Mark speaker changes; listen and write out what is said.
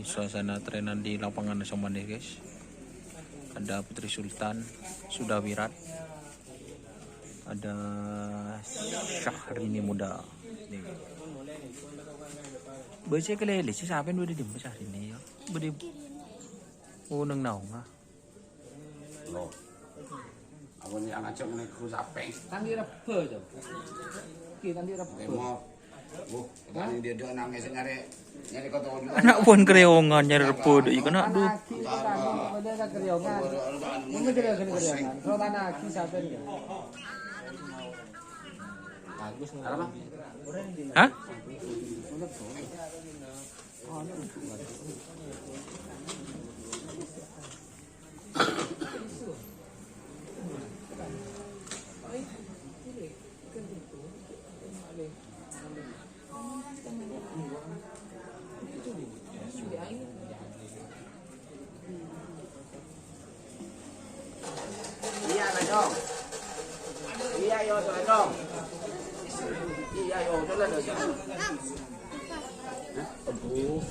Speaker 1: suasana trenan di lapangan nasional guys. Ada Putri Sultan, Sudawirat, ada Syahrini Muda. Nih. Baca kelele sih siapa yang udah di Syahrini ya? Budi unang naung ah.
Speaker 2: Loh. Aku ni ang acak ni ku sapeng.
Speaker 3: Tandi rebe tu. Kita tandi rebe.
Speaker 2: Demo. Bu, kan dia dah nangis nyari kota juga.
Speaker 1: Anak pun kereongan nyari repo deh ikan nak du.
Speaker 3: Ada kan keriongan. Mungkin keriongan. Kalau tanah aki siapa ni? Bagus ni.
Speaker 2: Apa?
Speaker 1: Hah?
Speaker 2: Iya dong. Iya yo dong. Iya yo dong. Aduh.